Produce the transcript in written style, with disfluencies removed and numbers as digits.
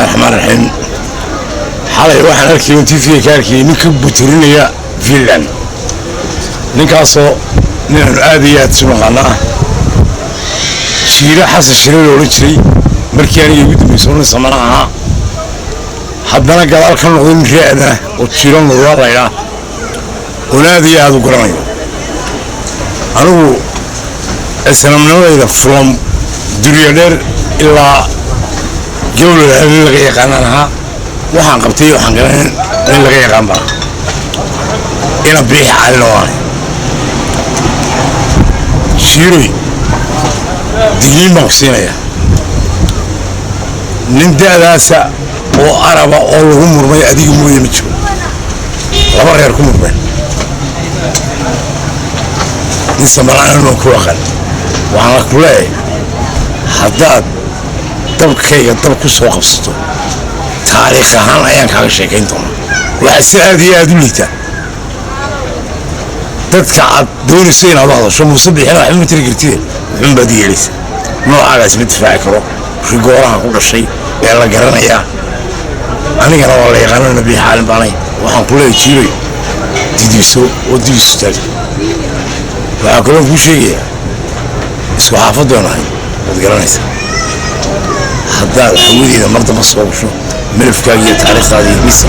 الرحمن الرحيم. حالي waxaan arkay intii fiikarkii ninka buutirinayaa Finland ninkaasoo nin aad iyo aad suuqana shiira xasan shirar oo jiray markii aan ugu dambeysay samanaha haddana gadaal ka noqday reeda oo jiran loo leeyahay oo aad iyo aad u garanayo anigu islamnimada from duriyadheer ilaa jawlada laga yaqaanaha waxaan qabtay waxaan garanay in laga yaqaan baa ina biix caalawaan shiiray digin maqsinaya nin daadaasa oo araba oo lagu murmay adiga mooyee ma jiro laba reer ku murmay ismalaan ku aqal waxaan ku leeyahay haddaad dabkayga dab ku soo qabsato taariikh ahaan ayaan kaaga sheekayn doonaa waxa si aad iyo aad u liita dadka aad doonayso inaad hadasho muuse bixina waxba ma tiri kartid wuxuun baad yeelaysa noocaagaas ma difaaci karo rigooraha ku dhashay ee la garanayaa anigana waa la yaqaano nabi xaalin baanay waxaan ku leeyahay jiray didiso oo didiso taag waxaa kaloo ku sheegaya isku xaafadoonahay waad garanaysaa haddaad xawideeda mar damba soo gasho ملف كاجي تاريخ هذه ميسا